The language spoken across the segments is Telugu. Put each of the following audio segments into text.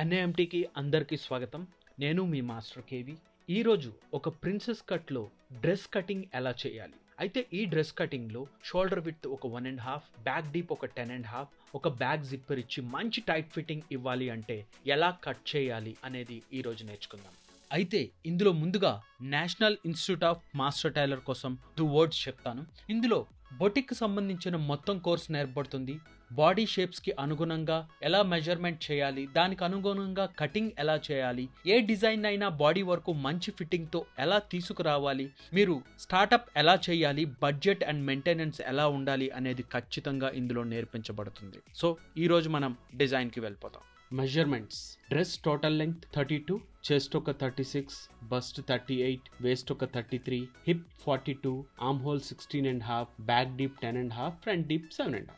ఎన్ఏఎంటీకి అందరికీ స్వాగతం. నేను మీ మాస్టర్ కేవి. ఈరోజు ఒక ప్రిన్సెస్ కట్లో డ్రెస్ కటింగ్ ఎలా చేయాలి. అయితే ఈ డ్రెస్ కటింగ్లో షోల్డర్ విడ్త్ ఒక 1.5, బ్యాక్ డీప్ ఒక 10.5, ఒక బ్యాక్ జిప్పర్ ఇచ్చి మంచి టైట్ ఫిట్టింగ్ ఇవ్వాలి అంటే ఎలా కట్ చేయాలి అనేది ఈరోజు నేర్చుకుందాం. అయితే ఇందులో ముందుగా national institute of master tailor కోసం 2 వర్డ్స్ చెప్తాను. ఇందులో బొటిక్ సంబంధించిన మొత్తం కోర్స్ నేర్పడుతుంది. బాడీ షేప్స్కి అనుగుణంగా ఎలా మెజర్మెంట్ చేయాలి, దానికి అనుగుణంగా కటింగ్ ఎలా చేయాలి, ఏ డిజైన్ అయినా బాడీ వరకు మంచి ఫిట్టింగ్తో ఎలా తీసుకురావాలి, మీరు స్టార్టప్ ఎలా చేయాలి, బడ్జెట్ అండ్ మెయింటెనెన్స్ ఎలా ఉండాలి అనేది ఖచ్చితంగా ఇందులో నేర్పించబడుతుంది. సో ఈరోజు మనం డిజైన్కి వెళ్ళిపోతాం. Measurements: dress total length 32, chest ఒక 36, బస్ట్ 38, వేస్ట్ ఒక 33, hip 42, arm whole 16.5, back deep 10.5, front deep 7.5.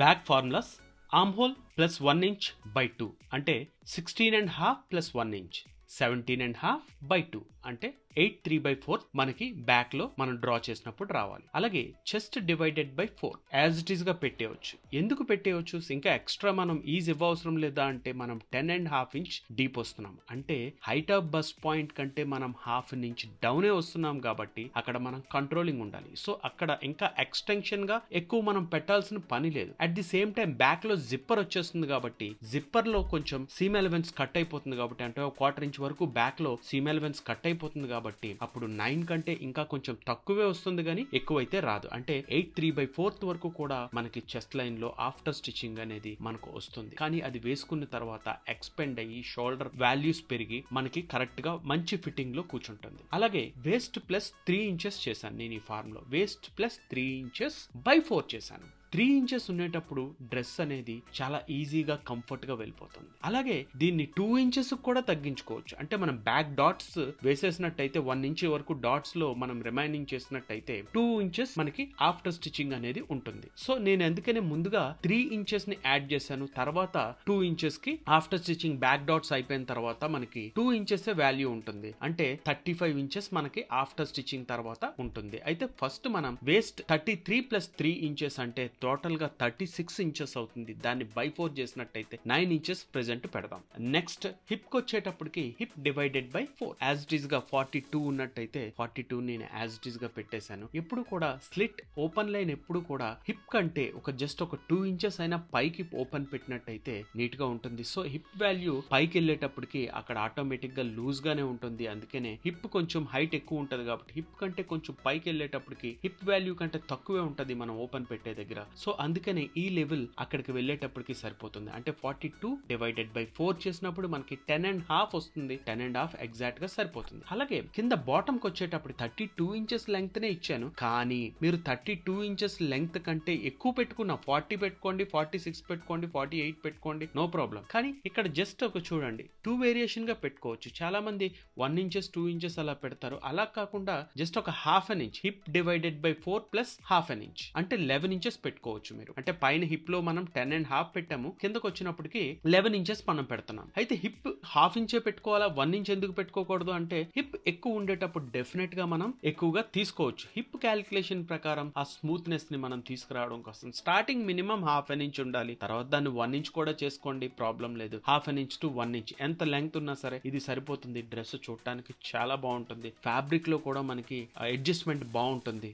Back formulas: arm whole plus 1 inch by 2 అంటే 16.5 ప్లస్ 1 ఇంచ్ 17.5/2 అంటే 8/3/4 మనకి బ్యాక్ లో మనం డ్రా చేసినప్పుడు రావాలి. అలాగే chest divided by 4 as it is గా పెట్టేయచ్చు. ఎందుకు పెట్టేయచ్చు, ఇంకా ఎక్స్ట్రా మనం ఈజ్ ఇవ్వవసరం లేదా అంటే మనం 10.5 ఇంచ్ డీప్ వస్తున్నాం అంటే హైట్ ఆఫ్ బస్ట్ పాయింట్ కంటే మనం 1/2 ఇంచ్ డౌనే వస్తున్నాం కాబట్టి అక్కడ మనం కంట్రోలింగ్ ఉండాలి. సో అక్కడ ఇంకా ఎక్స్టెన్షన్ గా ఎక్కువ మనం పెట్టాల్సిన పని లేదు. At the same time back లో జిప్పర్ వచ్చేస్తుంది కాబట్టి జిప్పర్ లో కొంచెం సీమ్ ఎలిమెంట్స్ కట్ అయిపోతుంది కాబట్టి అంటే 1/4 ఇంచ్ వరకు బ్యాక్ లో సీమ్ ఎలిమెంట్స్ కట్ అయిపోతుంది కాబట్టి అప్పుడు 9 కంటే ఇంకా కొంచెం తక్కువే వస్తుంది కానీ ఎక్కువైతే రాదు. అంటే 8/3/4 వరకు కూడా మనకి చెస్ట్ లైన్ లో ఆఫ్టర్ స్టిచ్చింగ్ అనేది మనకు వస్తుంది. కానీ అది వేసుకున్న తర్వాత ఎక్స్పెండ్ అయ్యి షోల్డర్ వాల్యూస్ పెరిగి మనకి కరెక్ట్ గా మంచి ఫిట్టింగ్ లో కూర్చుంటుంది. అలాగే వేస్ట్ ప్లస్ 3 ఇంచెస్ చేశాను నేను ఈ ఫార్మ్ లో. వేస్ట్ ప్లస్ 3 ఇంచెస్ బై 4 చేశాను. 3 ఇంచెస్ ఉండేటప్పుడు డ్రెస్ అనేది చాలా ఈజీగా కంఫర్ట్ గా వెళ్ళిపోతుంది. అలాగే దీన్ని 2 ఇంచెస్ కూడా తగ్గించుకోవచ్చు. అంటే మనం బ్యాక్ డాట్స్ వేసేసినట్టయితే 1 ఇంచ్ వరకు డాట్స్ లో మనం రిమైనింగ్ చేసినట్టయితే 2 ఇంచెస్ మనకి ఆఫ్టర్ స్టిచ్చింగ్ అనేది ఉంటుంది. సో నేను ఎందుకనే ముందుగా 3 ఇంచెస్ ని యాడ్ చేశాను, తర్వాత 2 ఇంచెస్ కి ఆఫ్టర్ స్టిచ్చింగ్ బ్యాక్ డాట్స్ అయిపోయిన తర్వాత మనకి 2 ఇంచెస్ వాల్యూ ఉంటుంది. అంటే 35 ఇంచెస్ మనకి ఆఫ్టర్ స్టిచ్చింగ్ తర్వాత ఉంటుంది. అయితే ఫస్ట్ మనం వేస్ట్ 33 ప్లస్ 3 ఇంచెస్ అంటే టోటల్ గా 36 ఇంచెస్ అవుతుంది. దాన్ని బై 4 చేసినట్టయితే 9 ఇంచెస్ ప్రెసెంట్ పెడదాం. నెక్స్ట్ హిప్ కి వచ్చేటప్పటికి hip divided by 4 as it is గా 42 ఉన్నట్టయితే 42 నేను యాజ్ ఇట్ ఈస్ గా పెట్టేశాను. ఎప్పుడు కూడా స్లిట్ ఓపెన్ లైన్ ఎప్పుడు కూడా హిప్ కంటే జస్ట్ ఒక 2 ఇంచెస్ అయినా పైకి ఓపెన్ పెట్టినట్టయితే నీట్ గా ఉంటుంది. సో హిప్ వాల్యూ పైకి వెళ్ళేటప్పటికి అక్కడ ఆటోమేటిక్ గా లూజ్ గానే ఉంటుంది. అందుకనే హిప్ కొంచెం హైట్ ఎక్కువ ఉంటుంది కాబట్టి హిప్ కంటే కొంచెం పైకి వెళ్ళేటప్పటికి హిప్ వాల్యూ కంటే తక్కువే ఉంటుంది మనం ఓపెన్ పెట్టే దగ్గర. సో అందుకనే ఈ లెవెల్ అక్కడికి వెళ్ళేటప్పటికి సరిపోతుంది. అంటే 42 డివైడెడ్ బై 4 చేసినప్పుడు మనకి 10.5 వస్తుంది. 10.5 ఎగ్జాక్ట్ గా సరిపోతుంది. అలాగే కింద బాటమ్ కి వచ్చేటప్పుడు 32 ఇంచెస్ లెంగ్త్ నే ఇచ్చాను. కానీ మీరు 32 ఇంచెస్ లెంగ్త్ కంటే ఎక్కువ పెట్టుకున్న 40 పెట్టుకోండి, 46 పెట్టుకోండి, 48 పెట్టుకోండి, నో ప్రాబ్లం. కానీ ఇక్కడ జస్ట్ ఒక చూడండి 2 వేరియేషన్ గా పెట్టుకోవచ్చు. చాలా మంది 1 ఇంచెస్ 2 ఇంచెస్ అలా పెడతారు. అలా కాకుండా జస్ట్ ఒక 1/2 inch hip divided by 4 plus 1/2 inch అంటే 11 ఇంచెస్ పెట్టుకోవచ్చు మీరు. అంటే పైన హిప్ లో మనం 10.5 పెట్టాము, కిందకు వచ్చినప్పటికి 11 ఇంచెస్ మనం పెడుతున్నాం. అయితే హిప్ 1/2 ఇంచే పెట్టుకోవాలా, 1 ఇంచ్ ఎందుకు పెట్టుకోకూడదు అంటే హిప్ ఎక్కువ ఉండేటప్పుడు డెఫినెట్ గా మనం ఎక్కువగా తీసుకోవచ్చు. హిప్ క్యాలిక్యులేషన్ ప్రకారం ఆ స్మూత్నెస్ ని మనం తీసుకురావడం కోసం స్టార్టింగ్ మినిమం 1/2 ఇంచ్ ఉండాలి. తర్వాత దాన్ని 1 ఇంచ్ కూడా చేసుకోండి, ప్రాబ్లం లేదు. 1/2 ఇంచ్ టు 1 ఇంచ్ ఎంత లెంగ్త్ ఉన్నా సరే ఇది సరిపోతుంది. డ్రెస్ చూడటానికి చాలా బాగుంటుంది. ఫ్యాబ్రిక్ లో కూడా మనకి అడ్జస్ట్మెంట్ బాగుంటుంది.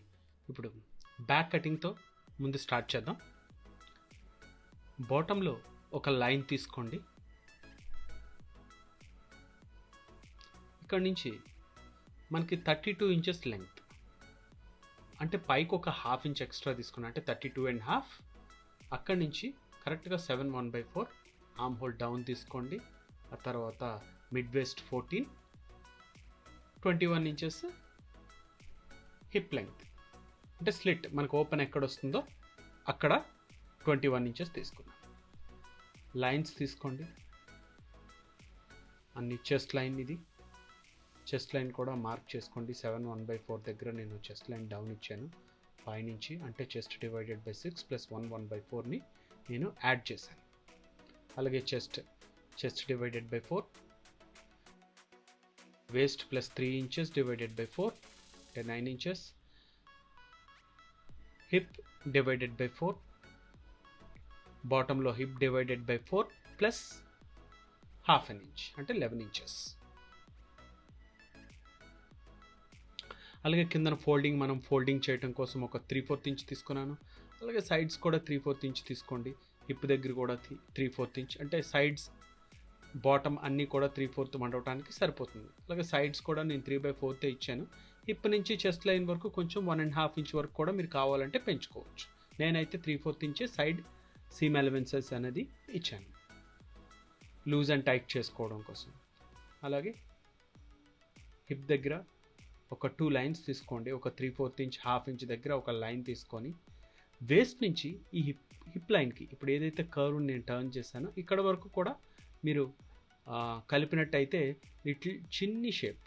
ఇప్పుడు బ్యాక్ కటింగ్ తో ముందు స్టార్ట్ చేద్దాం. బాటంలో ఒక లైన్ తీసుకోండి. ఇక్కడ నుంచి మనకి 32 ఇంచెస్ లెంగ్త్ అంటే పైకి ఒక 1/2 ఇంచ్ ఎక్స్ట్రా తీసుకున్నా అంటే 32.5. అక్కడి నుంచి కరెక్ట్గా 7/1/4 ఆర్మ్ హోల్ డౌన్ తీసుకోండి. ఆ తర్వాత mid waste 14, 21 inches hip length అంటే స్లిట్ మనకు ఓపెన్ ఎక్కడ వస్తుందో అక్కడ 21 ఇంచెస్ తీసుకున్నాం. లైన్స్ తీసుకోండి అన్ని. చెస్ట్ లైన్ ఇది, చెస్ట్ లైన్ కూడా మార్క్ చేసుకోండి. 7/1/4 దగ్గర నేను చెస్ట్ లైన్ డౌన్ ఇచ్చాను పైనుంచి. అంటే చెస్ట్ డివైడెడ్ బై 6 ప్లస్ 1/4ని నేను యాడ్ చేశాను. అలాగే chest divided by 4, waist plus 3 inches divided by 4 అంటే 9 ఇంచెస్, హిప్ డివైడెడ్ బై 4, బాటంలో hip divided by 4 plus half an inch అంటే 11 ఇంచెస్. అలాగే కిందన ఫోల్డింగ్ మనం ఫోల్డింగ్ చేయడం కోసం ఒక 3/4 ఇంచ్ తీసుకున్నాను. అలాగే సైడ్స్ కూడా 3/4 ఇంచ్ తీసుకోండి. హిప్ దగ్గర కూడా 3/4 ఇంచ్ అంటే సైడ్స్ బాటమ్ అన్నీ కూడా 3/4 మండవటానికి సరిపోతుంది. అలాగే సైడ్స్ కూడా నేను 3/4 ఇచ్చాను. హిప్ నుంచి చెస్ట్ లైన్ వరకు కొంచెం 1.5 ఇంచ్ వరకు కూడా మీరు కావాలంటే పెంచుకోవచ్చు. నేనైతే 3/4 ఇంచే సైడ్ సీమ్ అలవెన్సెస్ అనేది ఇచ్చాను లూజ్ అండ్ టైట్ చేసుకోవడం కోసం. అలాగే హిప్ దగ్గర ఒక 2 లైన్స్ తీసుకోండి. ఒక 3/4 ఇంచ్ హాఫ్ ఇంచ్ దగ్గర ఒక లైన్ తీసుకొని వేస్ట్ నుంచి ఈ హిప్ లైన్కి ఇప్పుడు ఏదైతే కర్వ్ నేను టర్న్ చేశానో ఇక్కడ వరకు కూడా మీరు కలిపినట్టయితే లిటిల్ చిన్ని షేప్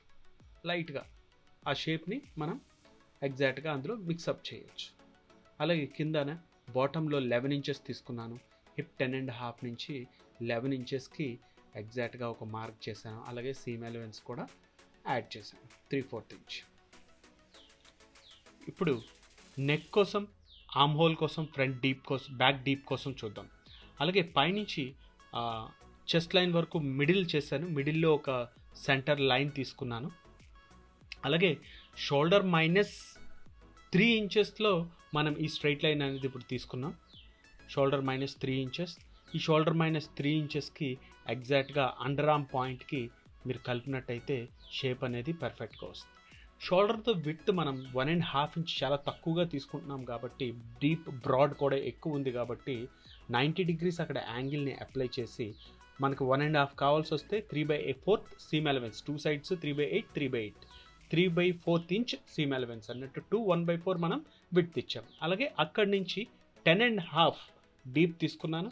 లైట్గా ఆ షేప్ని మనం ఎగ్జాక్ట్గా అందులో మిక్సప్ చేయొచ్చు. అలాగే కిందన బాటంలో 11 ఇంచెస్ తీసుకున్నాను. హిప్ 10.5 నుంచి 11 ఇంచెస్కి ఎగ్జాక్ట్గా ఒక మార్క్ చేశాను. అలాగే సీమ్ అలవెన్స్ కూడా యాడ్ చేశాను 3/4 ఇంచ్. ఇప్పుడు నెక్ కోసం, ఆర్మ్ హోల్ కోసం, ఫ్రంట్ డీప్ కోసం, బ్యాక్ డీప్ కోసం చూద్దాం. అలాగే పైనుంచి చెస్ట్ లైన్ వరకు మిడిల్ చేశాను. మిడిల్లో ఒక సెంటర్ లైన్ తీసుకున్నాను. అలాగే షోల్డర్ -3 ఇంచెస్లో మనం ఈ స్ట్రైట్ లైన్ అనేది ఇప్పుడు తీసుకున్నాం. Shoulder -3 inches. ఈ షోల్డర్ -3 ఇంచెస్కి ఎగ్జాక్ట్గా అండర్ ఆర్మ్ పాయింట్కి మీరు కలిపినట్టయితే షేప్ అనేది పర్ఫెక్ట్గా వస్తుంది. షోల్డర్తో విడ్త్ మనం 1.5 ఇంచ్ చాలా తక్కువగా తీసుకుంటున్నాం కాబట్టి డీప్ బ్రాడ్ కూడా ఎక్కువ ఉంది కాబట్టి 90 డిగ్రీస్ అక్కడ యాంగిల్ని అప్లై చేసి మనకు 1.5 కావాల్సి వస్తే 3/4 seam allowance, 2 sides 3/8 3/8 3/4 inch seam allowance అన్నట్టు 1/4 మనం విడ్త్ ఇచ్చాం. అలాగే అక్కడి నుంచి 10.5 డీప్ తీసుకున్నాను.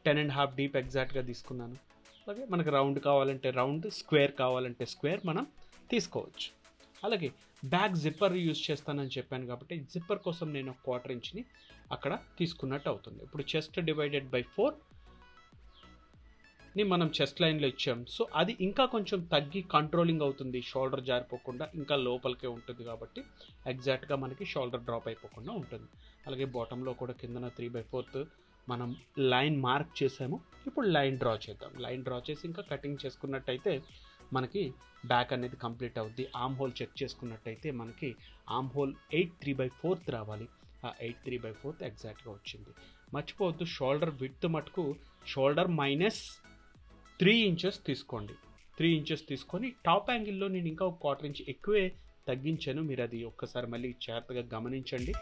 10.5 డీప్ ఎగ్జాక్ట్గా తీసుకున్నాను. అలాగే మనకు రౌండ్ కావాలంటే రౌండ్, స్క్వేర్ కావాలంటే స్క్వేర్ మనం తీసుకోవచ్చు. అలాగే బ్యాక్ జిప్పర్ యూజ్ చేస్తానని చెప్పాను కాబట్టి జిప్పర్ కోసం నేను 1/4 ఇంచ్ని అక్కడ తీసుకున్నట్టు అవుతుంది. ఇప్పుడు చెస్ట్ /4 ని మనం చెస్ట్ లైన్లో ఇచ్చాం. సో అది ఇంకా కొంచెం తగ్గి కంట్రోలింగ్ అవుతుంది. షోల్డర్ జారిపోకుండా ఇంకా లోపలికే ఉంటుంది కాబట్టి ఎగ్జాక్ట్గా మనకి షోల్డర్ డ్రాప్ అయిపోకుండా ఉంటుంది. అలాగే బాటంలో కూడా కిందన 3/4 మనం లైన్ మార్క్ చేసాము. ఇప్పుడు లైన్ డ్రా చేద్దాం. లైన్ డ్రా చేసి ఇంకా కటింగ్ చేసుకున్నట్టయితే మనకి బ్యాక్ అనేది కంప్లీట్ అవుద్ది. ఆర్మ్ హోల్ చెక్ చేసుకున్నట్టయితే మనకి ఆర్మ్ హోల్ 8 3/4 రావాలి. ఆ 8 3/4 ఎగ్జాక్ట్గా వచ్చింది. మర్చిపోవద్దు షోల్డర్ విడ్త్ మటుకు షోల్డర్ -3 ఇంచెస్ తీసుకోండి. 3 ఇంచెస్ తీసుకొని టాప్ యాంగిల్లో నేను ఇంకా ఒక 1/4 ఇంచ్ ఎక్కువే తగ్గించాను. మీరు అది ఒక్కసారి మళ్ళీ జాగ్రత్తగా గమనించండి.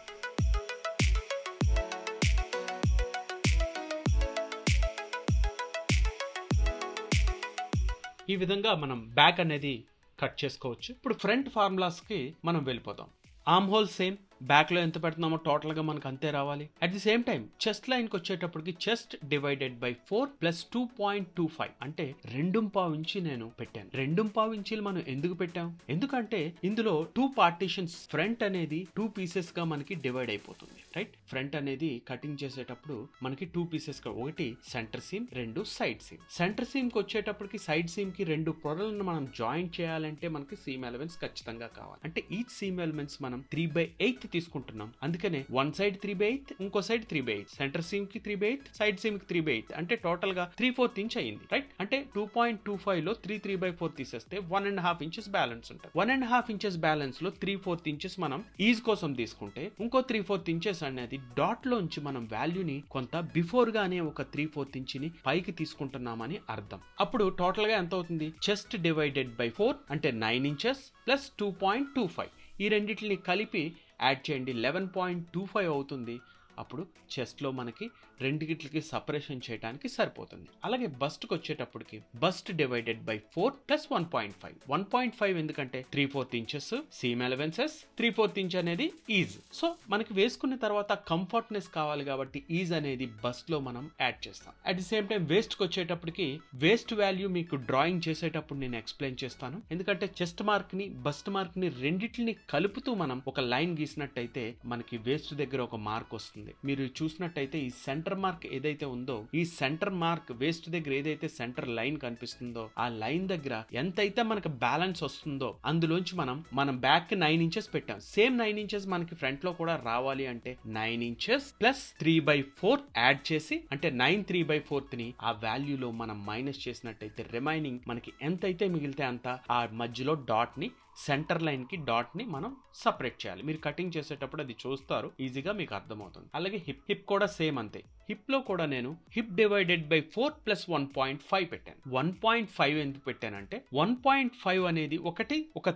ఈ విధంగా మనం బ్యాక్ అనేది కట్ చేసుకోవచ్చు. ఇప్పుడు ఫ్రంట్ ఫార్ములాస్కి మనం వెళ్ళిపోదాం. ఆర్మ్ హోల్ సేమ్, బ్యాక్లో ఎంత పెడుతున్నామో టోటల్గా మనకు అంతే రావాలి. At the same time chest లైన్కి వచ్చేటప్పటికి చెస్ట్ /4 + 2.25 అంటే 2.5 ఇంచు నేను పెట్టాను. 2.5 ఇంచులు మనం ఎందుకు పెట్టాం? ఎందుకంటే ఇందులో 2 పార్టీషన్స్, ఫ్రంట్ అనేది 2 పీసెస్ గా మనకి డివైడ్ అయిపోతుంది. రైట్, ఫ్రంట్ అనేది కటింగ్ చేసేటప్పుడు మనకి 2 పీసెస్ గా, ఒకటి centre seam, 2 side seam. Centre seam కి వచ్చేటప్పటికి సైడ్ సీమ్ కి 2 పొరలను మనం జాయింట్ చేయాలంటే మనకి సీమ్ ఎలిమెంట్స్ ఖచ్చితంగా కావాలి. అంటే ఈచ్ సీమ్ ఎలిమెంట్స్ మనం 3/8 తీసుకుంటున్నాం. అందుకనే వన్ సైడ్ 3/8, ఇంకో సైడ్ 3/8, సెంటర్ సీమ్ కి 3/8, సైడ్ సీమ్ కి 3/8 అంటే టోటల్ గా 3/4 ఇంచ్ అయింది. రైట్, అంటే 2.25 లో 3/4 తీసేస్తే 1.5 ఇంచెస్ బ్యాలెన్స్ ఉంటుంది. 1.5 ఇంచెస్ బ్యాలెన్స్ లో 3/4 ఇంచెస్ మనం ఈజ్ కోసం తీసుకుంటే ఇంకో 3/4 ఇంచెస్ అనేది డాట్ లోంచి మనం వాల్యూని కొంత బిఫోర్ గానే ఒక 3/4 ఇంచ్ని పైకి తీసుకుంటున్నామని అర్థం. అప్పుడు టోటల్ గా ఎంత అవుతుంది? చెస్ట్ /4 అంటే 9 ఇంచెస్ ప్లస్ 2.25, ఈ రెండింటిని కలిపి యాడ్ చేయండి, 11.25 అవుతుంది. అప్పుడు చెస్ట్లో మనకి రెండింటికి సపరేషన్ చేయడానికి సరిపోతుంది. అలాగే బస్ట్కి వచ్చేటప్పటికి బస్ట్ /4 ప్లస్ 1.5. 1.5 ఎందుకంటే 3/4 ఇంచెస్ సీమ్ అలవెన్సెస్, 3/4 ఇంచ్ అనేది ఈజ్. సో మనకి వేసుకున్న తర్వాత కంఫర్ట్నెస్ కావాలి కాబట్టి ఈజ్ అనేది బస్ట్ లో మనం యాడ్ చేస్తాం. At the same time waste కి వచ్చేటప్పటికి వేస్ట్ వాల్యూ మీకు డ్రాయింగ్ చేసేటప్పుడు నేను ఎక్స్ప్లెయిన్ చేస్తాను. ఎందుకంటే చెస్ట్ మార్క్ ని బస్ట్ మార్క్ ని రెండింటిని కలుపుతూ మనం ఒక లైన్ గీసినట్టయితే మనకి వేస్ట్ దగ్గర ఒక మార్క్ వస్తుంది. వస్తుంది. మీరు చూసినట్టయితే ఈ సెంటర్ మార్క్ ఏదైతే ఉందో, ఈ సెంటర్ మార్క్ వేస్ట్ దగ్గర ఏదైతే సెంటర్ లైన్ కనిపిస్తుందో ఆ లైన్ దగ్గర ఎంతైతే మనకు బ్యాలెన్స్ వస్తుందో అందులోంచి మనం బ్యాక్ కి 9 ఇంచెస్ పెట్టాం. సేమ్ 9 ఇంచెస్ మనకి ఫ్రంట్ లో కూడా రావాలి అంటే 9 ఇంచెస్ ప్లస్ 3/4 యాడ్ చేసి, అంటే 9 3/4 ని ఆ వాల్యూలో మనం మైనస్ చేసినట్టయితే రిమైనింగ్ మనకి ఎంతైతే మిగిలితే అంత ఆ మధ్యలో డాట్ ని, సెంటర్ లైన్ కి డాట్ ని మనం సపరేట్ చేయాలి. మీరు కటింగ్ చేసేటప్పుడు అది చూస్తారు, ఈజీగా మీకు అర్థమవుతుంది. అలాగే హిప్ కూడా సేమ్ అంతే. హిప్ లో కూడా నేను హిప్ డివైడెడ్ బై 4 ప్లస్ 1.5 పెట్టాను. 1.5 ఎందుకు పెట్టానంటే 1.5 అనేది ఒక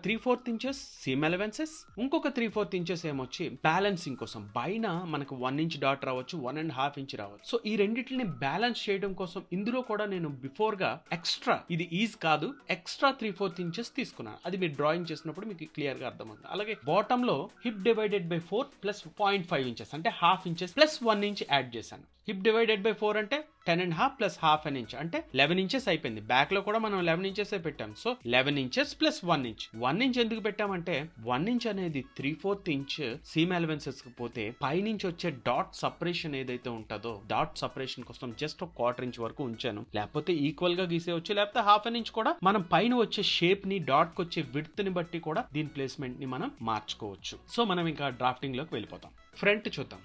3/4 ఇంచెస్ సీమ్ అలవెన్సెస్, ఇంకొక 3/4 ఇంచెస్ ఏమొచ్చి బ్యాలెన్సింగ్ కోసం. పైన మనకు 1 ఇంచ్ డాట్ రావచ్చు, 1.5 ఇంచ్ రావచ్చు. సో ఈ రెండింటిని బ్యాలెన్స్ చేయడం కోసం ఇందులో కూడా నేను బిఫోర్ గా ఎక్స్ట్రా, ఇది ఈజ్ కాదు, ఎక్స్ట్రా 3/4 ఇంచెస్ తీసుకున్నాను. అది మీరు డ్రాయింగ్ చేసినప్పుడు మీకు క్లియర్ గా అర్థమవుతుంది. అలాగే బాటమ్ లో hip divided by 4 plus 0.5 inches అంటే half inches plus 1 inch add చేశాను. హిప్ డివైడెడ్ బై 4 అంటే 10.5 ప్లస్ హాఫ్ అన్ ఇంచ్ అంటే 11 ఇంచెస్ అయిపోయింది. బ్యాక్ లో కూడా మనం 11 ఇంచెస్ పెట్టాం. So 11 inches plus 1 inch. 1 inch ఎందుకు పెట్టామంటే 1 ఇంచ్ అనేది 3/4 ఇంచ్ సీమ్ అలవెన్సెస్ కి పోతే పైనుంచి వచ్చే డాట్ సపరేషన్ ఏదైతే ఉంటుందో, డాట్ సపరేషన్ కోసం జస్ట్ ఒక 1/4 ఇంచ్ వరకు ఉంచాను. లేకపోతే ఈక్వల్ గా గీసేవచ్చు, లేకపోతే హాఫ్ అన్ ఇంచ్ కూడా మనం పైన వచ్చే షేప్ ని, డాట్ కి వచ్చే విడ్త్ ని బట్టి కూడా దీని ప్లేస్మెంట్ ని మనం మార్చుకోవచ్చు. సో మనం ఇంకా డ్రాఫ్టింగ్ లోకి వెళ్ళిపోతాం. ఫ్రంట్ చూద్దాం.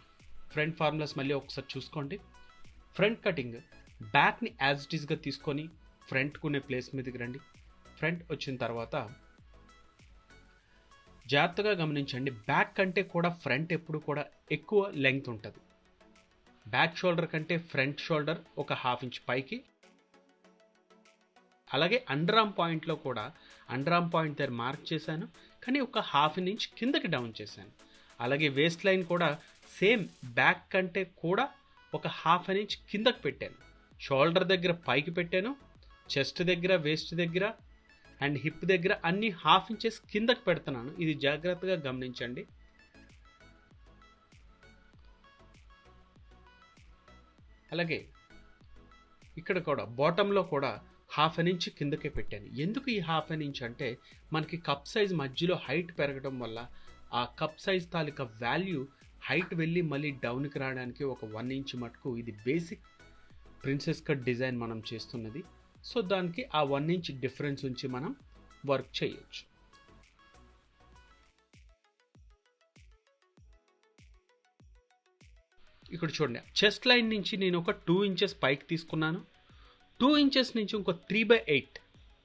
ఫ్రంట్ ఫార్ములాస్ మళ్ళీ ఒకసారి చూసుకోండి. ఫ్రంట్ కటింగ్ బ్యాక్ని యాజ్ ఇట్ ఈస్గా తీసుకొని ఫ్రంట్ కొనే ప్లేస్ మీదకి రండి. ఫ్రంట్ వచ్చిన తర్వాత జాగ్రత్తగా గమనించండి, బ్యాక్ కంటే కూడా ఫ్రంట్ ఎప్పుడు కూడా ఎక్కువ లెంగ్త్ ఉంటుంది. బ్యాక్ షోల్డర్ కంటే ఫ్రంట్ షోల్డర్ ఒక హాఫ్ ఇంచ్ పైకి. అలాగే అండర్ ఆర్మ్ పాయింట్లో కూడా అండర్ ఆర్మ్ పాయింట్ దగ్గర మార్క్ చేశాను, కానీ ఒక హాఫ్ అన్ ఇంచ్ కిందకి డౌన్ చేశాను. అలాగే వేస్ట్ లైన్ కూడా సేమ్ బ్యాక్ కంటే కూడా ఒక హాఫ్ అన్ ఇంచ్ కిందకి పెట్టాను. షోల్డర్ దగ్గర పైకి పెట్టాను, చెస్ట్ దగ్గర, వేస్ట్ దగ్గర అండ్ హిప్ దగ్గర అన్ని హాఫ్ ఇంచెస్ కిందకి పెడుతున్నాను. ఇది జాగ్రత్తగా గమనించండి. అలాగే ఇక్కడ కూడా బాటంలో కూడా హాఫ్ అన్ ఇంచ్ కిందకే పెట్టాను. ఎందుకు ఈ హాఫ్ అన్ ఇంచ్ అంటే మనకి కప్ సైజ్ మధ్యలో హైట్ పెరగడం వల్ల ఆ కప్ సైజ్ తాలూకా వాల్యూ హైట్ వెళ్ళి మళ్ళీ డౌన్కి రావడానికి ఒక 1 ఇంచ్ మటుకు, ఇది బేసిక్ ప్రిన్సెస్ కట్ డిజైన్ మనం చేస్తున్నది. సో దానికి ఆ 1 ఇంచ్ డిఫరెన్స్ ఉంచి మనం వర్క్ చేయొచ్చు. ఇక్కడ చూడండి, చెస్ట్ లైన్ నుంచి నేను ఒక 2 ఇంచెస్ పైకి తీసుకున్నాను. 2 ఇంచెస్ నుంచి ఇంకో 3/8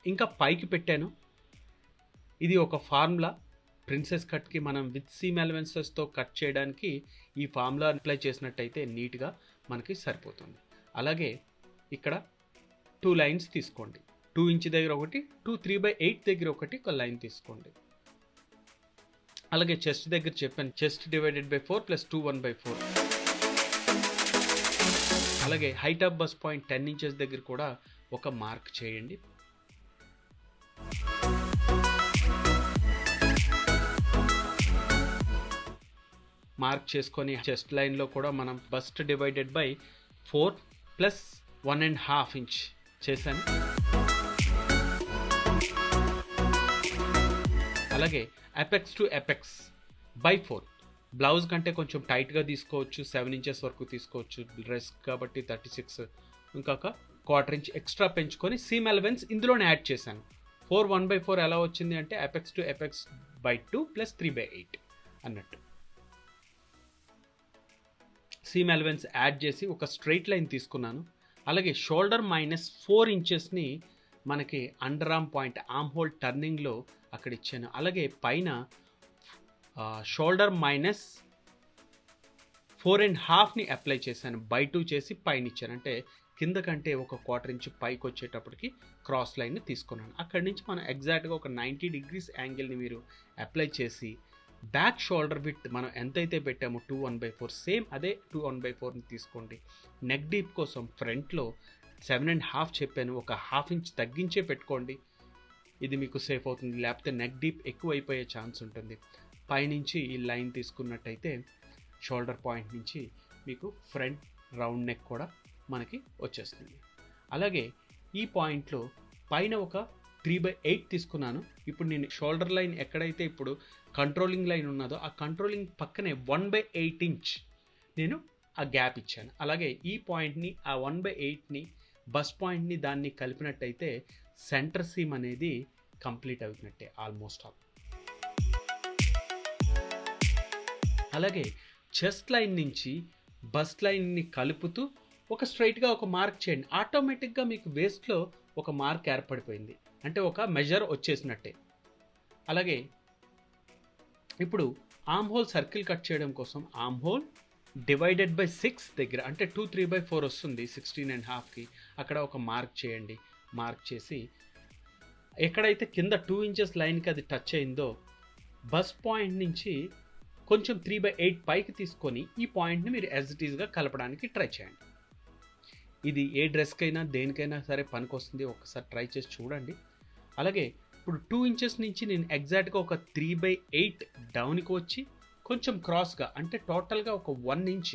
ఇంకా పైకి పెట్టాను. ఇది ఒక ఫార్ములా. ప్రిన్సెస్ కట్కి మనం విత్ సీమ్ అలవెన్సెస్తో కట్ చేయడానికి ఈ ఫార్ములా అప్లై చేసినట్టయితే నీట్గా మనకి సరిపోతుంది. అలాగే ఇక్కడ 2 లైన్స్ తీసుకోండి. 2 ఇంచ్ దగ్గర ఒకటి, 3/8 దగ్గర ఒక లైన్ తీసుకోండి. అలాగే చెస్ట్ దగ్గర చెప్పాను, చెస్ట్ డివైడెడ్ బై 4 ప్లస్ 2 1/4. అలాగే height of bus point 10 inches దగ్గర కూడా ఒక మార్క్ చేయండి. మార్క్ చేసుకొని చెస్ట్ లైన్లో కూడా మనం bust divided by 4 plus 1.5 inch చేశాను. అలాగే apex to apex by 4. Blouse కంటే కొంచెం టైట్గా తీసుకోవచ్చు, 7 ఇంచెస్ వరకు తీసుకోవచ్చు. డ్రెస్ కాబట్టి 36, ఇంకొక 1/4 ఇంచ్ ఎక్స్ట్రా పెంచుకొని సీమ్ అలవెన్స్ ఇందులోనే యాడ్ చేశాను. 4 1/4 ఎలా వచ్చింది అంటే apex to apex by 2 plus 3/8 అన్నట్టు. సీమ్ అలవెన్స్ యాడ్ చేసి ఒక స్ట్రైట్ లైన్ తీసుకున్నాను. అలాగే షోల్డర్ మైనస్ 4 ఇంచెస్ని మనకి under arm point, arm hole టర్నింగ్లో అక్కడ ఇచ్చాను. అలాగే పైన షోల్డర్ మైనస్ 4.5ని అప్లై చేశాను. బై 2 చేసి పైన ఇచ్చాను. అంటే కింద కంటే ఒక 1/4 ఇంచ్ పైకి వచ్చేటప్పటికి క్రాస్ లైన్ని తీసుకున్నాను. అక్కడి నుంచి మనం ఎగ్జాక్ట్గా ఒక 90 degrees యాంగిల్ని మీరు అప్లై చేసి బ్యాక్ షోల్డర్ విత్ మనం ఎంతైతే పెట్టామో 2 1/4 సేమ్ అదే 2 1/4ని తీసుకోండి. నెక్ డీప్ కోసం ఫ్రంట్లో 7.5 చెప్పాను, ఒక హాఫ్ ఇంచ్ తగ్గించే పెట్టుకోండి. ఇది మీకు సేఫ్ అవుతుంది, లేకపోతే నెక్ డీప్ ఎక్కువ అయిపోయే ఛాన్స్ ఉంటుంది. పైనుంచి ఈ లైన్ తీసుకున్నట్టయితే షోల్డర్ పాయింట్ నుంచి మీకు ఫ్రంట్ రౌండ్ నెక్ కూడా మనకి వచ్చేస్తుంది. అలాగే ఈ పాయింట్లో పైన ఒక 3/8 తీసుకున్నాను. ఇప్పుడు నేను షోల్డర్ లైన్ ఎక్కడైతే ఇప్పుడు కంట్రోలింగ్ లైన్ ఉన్నదో ఆ కంట్రోలింగ్ పక్కనే 1/8 ఇంచ్ నేను ఆ గ్యాప్ ఇచ్చాను. అలాగే ఈ పాయింట్ని ఆ 1/8ని బస్ పాయింట్ని దాన్ని కలిపినట్టయితే సెంటర్ సీమ్ అనేది కంప్లీట్ అవుతున్నట్టే ఆల్మోస్ట్ ఆల్. అలాగే చెస్ట్ లైన్ నుంచి బస్ లైన్ని కలుపుతూ ఒక స్ట్రైట్గా ఒక మార్క్ చేయండి. ఆటోమేటిక్గా మీకు వేస్ట్లో ఒక మార్క్ ఏర్పడిపోయింది, అంటే ఒక మెజర్ వచ్చేసినట్టే. అలాగే ఇప్పుడు ఆర్మ్ హోల్ సర్కిల్ కట్ చేయడం కోసం ఆర్మ్ హోల్ డివైడెడ్ బై 6 దగ్గర, అంటే 2 3/4 వస్తుంది 16.5కి, అక్కడ ఒక మార్క్ చేయండి. మార్క్ చేసి ఎక్కడైతే కింద 2 ఇంచెస్ లైన్కి అది టచ్ అయిందో బస్ పాయింట్ నుంచి కొంచెం 3/8 పైకి తీసుకొని ఈ పాయింట్ని మీరు యాజ్ ఇట్ ఈస్గా కలపడానికి ట్రై చేయండి. ఇది ఏ డ్రెస్కైనా దేనికైనా సరే పనికొస్తుంది, ఒకసారి ట్రై చేసి చూడండి. అలాగే ఇప్పుడు 2 ఇంచెస్ నుంచి నేను ఎగ్జాక్ట్గా ఒక 3/8 డౌన్కి వచ్చి కొంచెం క్రాస్గా, అంటే టోటల్గా ఒక 1 ఇంచ్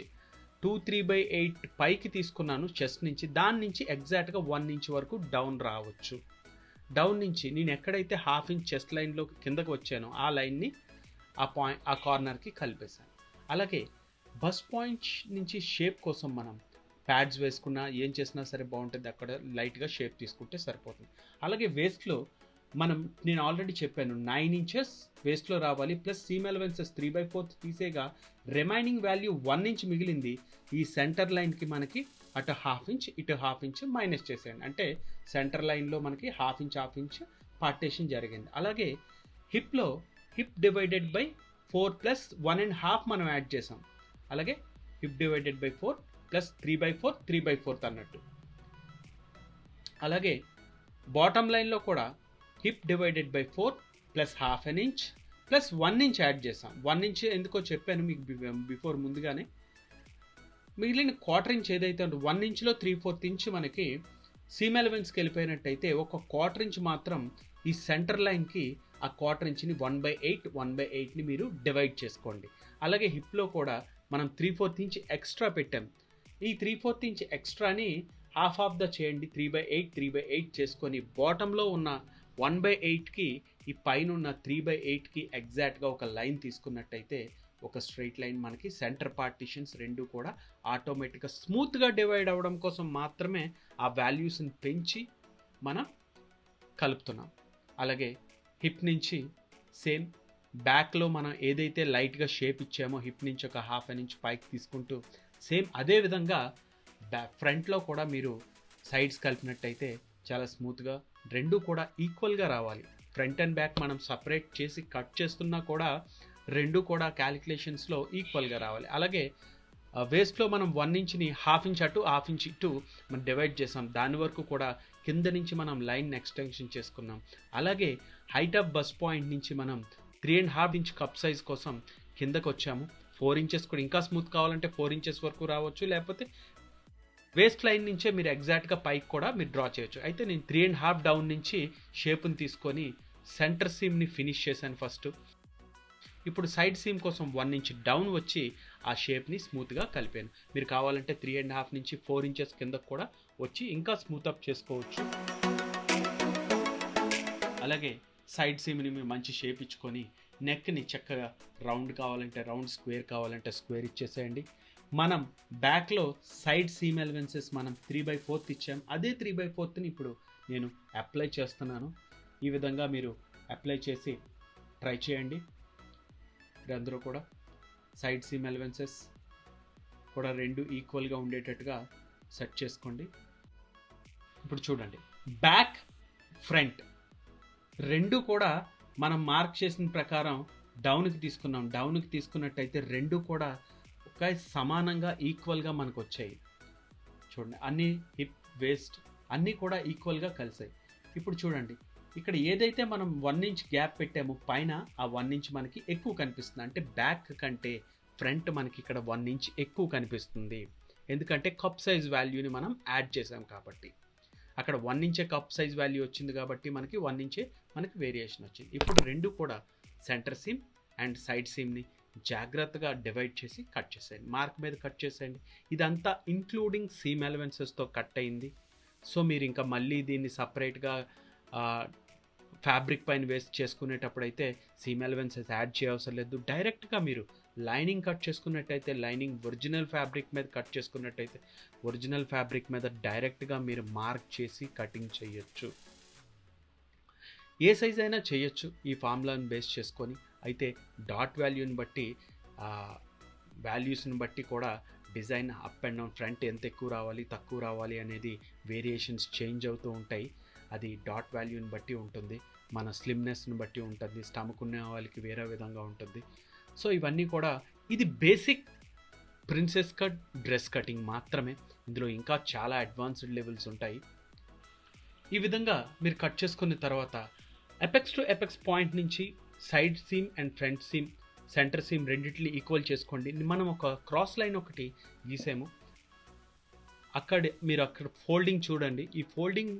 3/8 పైకి తీసుకున్నాను చెస్ట్ నుంచి. దాని నుంచి ఎగ్జాక్ట్గా 1 ఇంచ్ వరకు డౌన్ రావచ్చు. డౌన్ నుంచి నేను ఎక్కడైతే 1/2 ఇంచ్ చెస్ట్ లైన్లో కిందకు వచ్చానో ఆ లైన్ని ఆ కార్నర్కి కలిపేశాను. అలాగే బస్ పాయింట్ నుంచి షేప్ కోసం మనం ప్యాడ్స్ వేసుకున్నా ఏం చేసినా సరే బాగుంటుంది, అక్కడ లైట్గా షేప్ తీసుకుంటే సరిపోతుంది. అలాగే వేస్ట్లో నేను ఆల్రెడీ చెప్పాను 9 ఇంచెస్ వేస్ట్లో రావాలి, ప్లస్ సీమ్ అలవెన్సెస్ 3/4 తీసేగా రిమైనింగ్ వాల్యూ 1 ఇంచ్ మిగిలింది. ఈ సెంటర్ లైన్కి మనకి అటు 1/2 ఇంచ్ ఇటు 1/2 ఇంచ్ మైనస్ చేసేయండి, అంటే సెంటర్ లైన్లో మనకి 1/2 ఇంచ్ పార్టేషన్ జరిగింది. అలాగే హిప్లో హిప్ డివైడెడ్ బై 4 ప్లస్ 1.5 మనం యాడ్ చేసాం. అలాగే హిప్ డివైడెడ్ బై 4 ప్లస్ 3/4 3/4 అన్నట్టు. అలాగే బాటమ్ లైన్లో కూడా hip divided by 4 plus 1/2 inch plus 1 inch add చేసాం. 1 ఇంచ్ ఎందుకో చెప్పాను మీకు బిఫోర్ ముందుగానే. మిగిలిన 1/4 ఇంచ్ ఏదైతే ఉందో 1 ఇంచ్లో 3/4 ఇంచ్ మనకి సీమ్ అలవెన్స్కి వెళ్ళిపోయినట్టయితే ఒక 1/4 ఇంచ్ మాత్రం ఈ సెంటర్ లైన్కి ఆ 1/4 ఇంచ్ని 1/8ని మీరు డివైడ్ చేసుకోండి. అలాగే హిప్లో కూడా మనం 3/4 ఇంచ్ ఎక్స్ట్రా పెట్టాం. ఈ 3/4 ఇంచ్ ఎక్స్ట్రాని హాఫ్ ద చేయండి, 3/8 చేసుకొని బాటంలో ఉన్న 1/8కి ఈ పైన ఉన్న 3/8కి ఎగ్జాక్ట్గా ఒక లైన్ తీసుకున్నట్టయితే ఒక స్ట్రైట్ లైన్ మనకి సెంటర్ పార్టిషన్స్ రెండు కూడా ఆటోమేటిక్గా స్మూత్గా డివైడ్ అవ్వడం కోసం మాత్రమే ఆ వాల్యూస్ని పెంచి మనం కలుపుతున్నాం. అలాగే హిప్ నుంచి సేమ్ బ్యాక్లో మనం ఏదైతే లైట్గా షేప్ ఇచ్చామో హిప్ నుంచి ఒక 1/2 ఇంచ్ పైకి తీసుకుంటూ సేమ్ అదే విధంగా ఫ్రంట్లో కూడా మీరు సైడ్స్ కలిపినట్టయితే చాలా స్మూత్గా రెండు కూడా ఈక్వల్గా రావాలి. ఫ్రంట్ అండ్ బ్యాక్ మనం సపరేట్ చేసి కట్ చేస్తున్నా కూడా రెండు కూడా క్యాలిక్యులేషన్స్లో ఈక్వల్గా రావాలి. అలాగే వేస్ట్లో మనం 1 ఇంచ్ని 1/2 ఇంచ్ అటు 1/2 ఇంచ్ ఇటు మనం డివైడ్ చేసాం. దాని వరకు కూడా కింద నుంచి మనం లైన్ ఎక్స్టెన్షన్ చేసుకున్నాం. అలాగే హైట్ ఆఫ్ బస్ పాయింట్ నుంచి మనం 3.5 ఇంచ్ కప్ సైజ్ కోసం కిందకు వచ్చాము. 4 ఇంచెస్ కూడా ఇంకా స్మూత్ కావాలంటే 4 ఇంచెస్ వరకు రావచ్చు, లేకపోతే వేస్ట్ లైన్ నుంచే మీరు ఎగ్జాక్ట్గా పైకి కూడా మీరు డ్రా చేయొచ్చు. అయితే నేను 3.5 డౌన్ నుంచి షేప్ని తీసుకొని సెంటర్ సీమ్ని ఫినిష్ చేశాను ఫస్ట్. ఇప్పుడు సైడ్ సీమ్ కోసం 1 ఇంచ్ డౌన్ వచ్చి ఆ షేప్ని స్మూత్గా కలిపాను. మీరు కావాలంటే 3.5 నుంచి 4 ఇంచెస్ కిందకు కూడా వచ్చి ఇంకా స్మూత్ అప్ చేసుకోవచ్చు. అలాగే సైడ్ సీమ్ని మీరు మంచి షేప్ ఇచ్చుకొని నెక్ని చక్కగా రౌండ్ కావాలంటే రౌండ్, స్క్వేర్ కావాలంటే స్క్వేర్ ఇచ్చేసేయండి. మనం బ్యాక్లో సైడ్ సీమ్ అలవెన్సెస్ మనం 3/4 ఇచ్చాం. అదే 3/4ని ఇప్పుడు నేను అప్లై చేస్తున్నాను. ఈ విధంగా మీరు అప్లై చేసి ట్రై చేయండి. అందరూ కూడా సైడ్ సీమ్ అలవెన్సెస్ కూడా రెండు ఈక్వల్గా ఉండేటట్టుగా సెట్ చేసుకోండి. ఇప్పుడు చూడండి, బ్యాక్ ఫ్రంట్ రెండు కూడా మనం మార్క్ చేసిన ప్రకారం డౌన్కి తీసుకున్నాం. డౌన్కి తీసుకున్నట్టయితే రెండు కూడా ఒక సమానంగా ఈక్వల్గా మనకు వచ్చాయి. చూడండి, అన్ని హిప్ వేస్ట్ అన్నీ కూడా ఈక్వల్గా కలిసాయి. ఇప్పుడు చూడండి, ఇక్కడ ఏదైతే మనం 1 ఇంచ్ గ్యాప్ పెట్టామో పైన ఆ 1 ఇంచ్ మనకి ఎక్కువ కనిపిస్తుంది. అంటే బ్యాక్ కంటే ఫ్రంట్ మనకి ఇక్కడ 1 ఇంచ్ ఎక్కువ కనిపిస్తుంది. ఎందుకంటే కప్ సైజ్ వాల్యూని మనం యాడ్ చేసాం కాబట్టి. అక్కడ 1 ఇంచే కప్ సైజ్ వాల్యూ వచ్చింది కాబట్టి మనకి 1 ఇంచే మనకి వేరియేషన్ వచ్చింది. ఇప్పుడు రెండు కూడా సెంటర్ సీమ్ అండ్ సైడ్ సీమ్ని జాగ్రత్తగా డివైడ్ చేసి కట్ చేసేయండి. మార్క్ మీద కట్ చేసేయండి. ఇదంతా ఇంక్లూడింగ్ సీమ్ అలవెన్సెస్తో కట్ అయింది. సో మీరు ఇంకా మళ్ళీ దీన్ని సపరేట్గా ఫ్యాబ్రిక్ పైన వేస్ట్ చేసుకునేటప్పుడు అయితే సీమ్ అలవెన్సెస్ యాడ్ చేయవసరం లేదు. డైరెక్ట్గా మీరు లైనింగ్ కట్ చేసుకున్నట్టయితే లైనింగ్ ఒరిజినల్ ఫ్యాబ్రిక్ మీద కట్ చేసుకున్నట్టయితే ఒరిజినల్ ఫ్యాబ్రిక్ మీద డైరెక్ట్గా మీరు మార్క్ చేసి కటింగ్ చేయొచ్చు. ఏ సైజ్ అయినా చేయొచ్చు ఈ ఫార్ములాని బేస్ చేసుకొని. అయితే డాట్ వాల్యూని బట్టి వాల్యూస్ని బట్టి కూడా design up and down, front ఎంత ఎక్కువ రావాలి తక్కువ రావాలి అనేది వేరియేషన్స్ చేంజ్ అవుతూ ఉంటాయి. అది డాట్ వాల్యూని బట్టి ఉంటుంది, మన స్లిమ్నెస్ని బట్టి ఉంటుంది, స్టమక్ ఉన్న వాళ్ళకి వేరే విధంగా ఉంటుంది. సో ఇవన్నీ కూడా ఇది basic princess cut dress cutting మాత్రమే. ఇందులో ఇంకా చాలా అడ్వాన్స్డ్ లెవెల్స్ ఉంటాయి. ఈ విధంగా మీరు కట్ చేసుకున్న తర్వాత ఎపెక్స్ టు ఎపెక్స్ పాయింట్ నుంచి side seam and front seam, centre seam రెండిట్లీ ఈక్వల్ చేసుకోండి. మనం ఒక క్రాస్ లైన్ ఒకటి గీసాము, అక్కడ ఫోల్డింగ్ చూడండి. ఈ ఫోల్డింగ్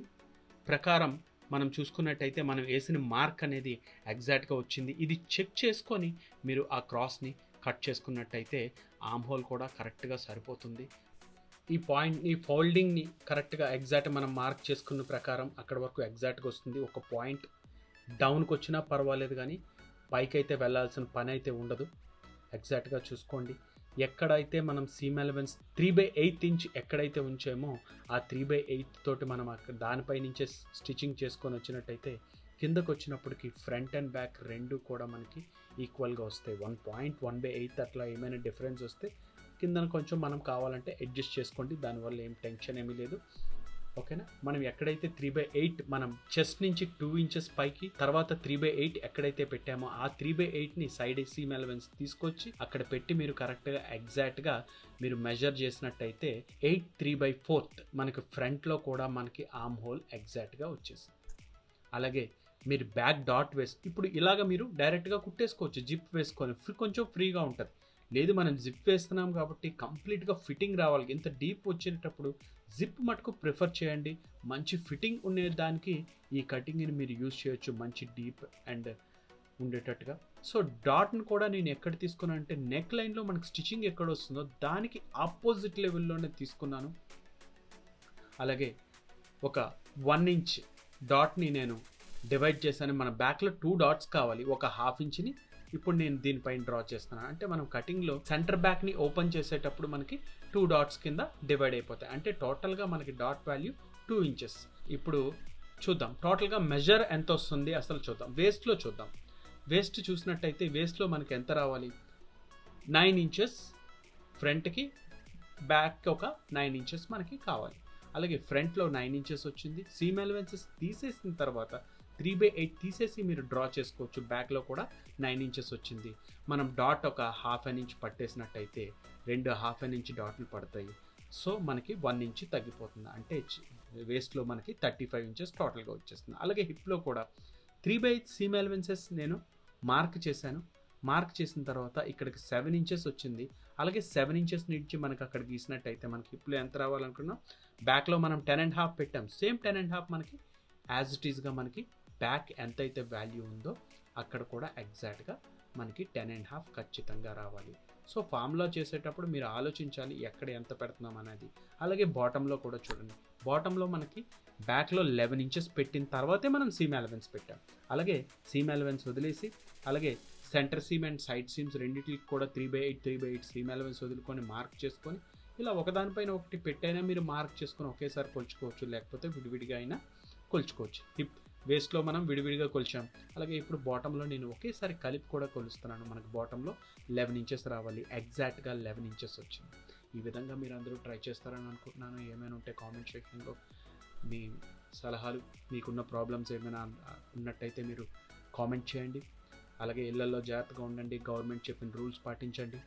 ప్రకారం మనం చూసుకున్నట్టయితే మనం వేసిన మార్క్ అనేది ఎగ్జాక్ట్గా వచ్చింది. ఇది చెక్ చేసుకొని మీరు ఆ క్రాస్ని కట్ చేసుకున్నట్టయితే ఆర్మ్ హోల్ కూడా కరెక్ట్గా సరిపోతుంది. ఈ పాయింట్ని ఫోల్డింగ్ని కరెక్ట్గా ఎగ్జాక్ట్ మనం మార్క్ చేసుకున్న ప్రకారం అక్కడ వరకు ఎగ్జాక్ట్గా వస్తుంది. ఒక పాయింట్ డౌన్కి వచ్చినా పర్వాలేదు, కానీ పైకి అయితే వెళ్ళాల్సిన పని అయితే ఉండదు. ఎగ్జాక్ట్గా చూసుకోండి. ఎక్కడైతే మనం సీమ్ ఎలవెన్స్ 3/8 ఇంచ్ ఎక్కడైతే ఉంచామో ఆ 3/8 తోటి మనం అక్కడ దానిపై నుంచే స్టిచ్చింగ్ చేసుకొని వచ్చినట్టయితే కిందకు వచ్చినప్పటికి ఫ్రంట్ అండ్ బ్యాక్ రెండు కూడా మనకి ఈక్వల్గా వస్తాయి. 1.1/8 అట్లా ఏమైనా డిఫరెన్స్ వస్తే కిందన కొంచెం మనం కావాలంటే అడ్జస్ట్ చేసుకోండి, దానివల్ల ఏం టెన్షన్ ఏమీ లేదు. ఓకేనా. మనం ఎక్కడైతే 3/8 మనం చెస్ట్ నుంచి 2 ఇంచెస్ పైకి, తర్వాత 3/8 ఎక్కడైతే పెట్టామో ఆ 3/8ని సైడ్ సీమ్ ఎలవెన్స్ తీసుకొచ్చి అక్కడ పెట్టి మీరు కరెక్ట్గా ఎగ్జాక్ట్గా మీరు మెజర్ చేసినట్టయితే 8 3/4 మనకి ఫ్రంట్లో కూడా మనకి ఆర్మ్ హోల్ ఎగ్జాక్ట్గా వచ్చేసింది. అలాగే మీరు బ్యాక్ డాట్ వేసి ఇప్పుడు ఇలాగ మీరు డైరెక్ట్గా కుట్టేసుకోవచ్చు, జిప్ వేసుకొని కొంచెం ఫ్రీగా ఉంటుంది. లేదు మనం జిప్ వేస్తున్నాం కాబట్టి కంప్లీట్గా ఫిట్టింగ్ రావాలి, ఇంత డీప్ వచ్చేటప్పుడు జిప్ మటుకు ప్రిఫర్ చేయండి. మంచి ఫిట్టింగ్ ఉండేదానికి ఈ కటింగ్ని మీరు యూజ్ చేయొచ్చు, మంచి డీప్ అండ్ ఉండేటట్టుగా. సో డాట్ని కూడా నేను ఎక్కడ తీసుకున్నాను అంటే నెక్ లైన్లో మనకి స్టిచ్చింగ్ ఎక్కడ వస్తుందో దానికి ఆపోజిట్ లెవెల్లోనే తీసుకున్నాను. అలాగే ఒక 1 ఇంచ్ డాట్ని నేను డివైడ్ చేశాను. మన బ్యాక్లో 2 డాట్స్ కావాలి, ఒక 1/2 ఇంచ్ని ఇప్పుడు నేను దీనిపైన డ్రా చేస్తున్నాను. అంటే మనం కటింగ్లో సెంటర్ బ్యాక్ని ఓపెన్ చేసేటప్పుడు మనకి 2 డాట్స్ కింద డివైడ్ అయిపోతాయి. అంటే టోటల్గా మనకి డాట్ వాల్యూ 2 ఇంచెస్. ఇప్పుడు చూద్దాం టోటల్గా మెజర్ ఎంత వస్తుంది అసలు చూద్దాం. వేస్ట్లో చూద్దాం. వేస్ట్ చూసినట్టయితే వేస్ట్లో మనకి ఎంత రావాలి, 9 ఇంచెస్ ఫ్రంట్కి, బ్యాక్ ఒక 9 ఇంచెస్ మనకి కావాలి. అలాగే ఫ్రంట్లో 9 ఇంచెస్ వచ్చింది. సీమ్ ఎలవెన్సెస్ తీసేసిన తర్వాత 3/8 తీసేసి మీరు డ్రా చేసుకోవచ్చు. బ్యాక్లో కూడా 9 ఇంచెస్ వచ్చింది. మనం డాట్ ఒక 1/2 ఇంచ్ పట్టేసినట్టయితే 2 ఇంచ్ డాట్లు పడతాయి. సో మనకి 1 ఇంచ్ తగ్గిపోతుంది. అంటే వేస్ట్లో మనకి 35 ఇంచెస్ టోటల్గా వచ్చేస్తుంది. అలాగే హిప్లో కూడా 3/8 సీమ్ ఎలవెన్సెస్ నేను మార్క్ చేశాను. మార్క్ చేసిన తర్వాత ఇక్కడికి 7 ఇంచెస్ వచ్చింది. అలాగే 7 ఇంచెస్ నుంచి మనకి అక్కడ గీసినట్టయితే మనకి హిప్లో ఎంత రావాలనుకున్నాం, బ్యాక్లో మనం 10.5 పెట్టాం, సేమ్ 10.5 మనకి యాజ్ ఇట్ ఈస్గా మనకి బ్యాక్ ఎంతైతే వాల్యూ ఉందో అక్కడ కూడా ఎగ్జాక్ట్గా మనకి 10.5 ఖచ్చితంగా రావాలి. సో ఫార్ములా చేసేటప్పుడు మీరు ఆలోచించాలి ఎక్కడ ఎంత పెడుతున్నాం అనేది. అలాగే బాటంలో కూడా చూడండి, బాటంలో మనకి బ్యాక్లో 11 ఇంచెస్ పెట్టిన తర్వాతే మనం సీమ్ ఎలవెన్స్ పెట్టాం. అలాగే సీమ్ ఎలవెన్స్ వదిలేసి అలాగే centre seam and side seams రెండింటికి కూడా 3/8 సీమ్ ఎలవెన్స్ వదులుకొని మార్క్ చేసుకొని ఇలా ఒకదానిపైన ఒకటి పెట్టైనా మీరు మార్క్ చేసుకొని ఒకేసారి కొలుచుకోవచ్చు, లేకపోతే విడివిడిగా అయినా కొలుచుకోవచ్చు. హిప్ వేస్ట్లో మనం విడివిడిగా కొలిచాం. అలాగే ఇప్పుడు బాటంలో నేను ఒకేసారి కలిపి కూడా కొలుస్తున్నాను. మనకు బాటంలో 11 ఇంచెస్ రావాలి, ఎగ్జాక్ట్గా 11 ఇంచెస్ వచ్చింది. ఈ విధంగా మీరు అందరూ ట్రై చేస్తారని అనుకుంటున్నాను. ఏమైనా ఉంటే కామెంట్ సెక్షన్లో మీ సలహాలు, మీకున్న ప్రాబ్లమ్స్ ఏమైనా ఉన్నట్టయితే మీరు కామెంట్ చేయండి. అలాగే ఇళ్లలో జాగ్రత్తగా ఉండండి, గవర్నమెంట్ చెప్పిన రూల్స్ పాటించండి.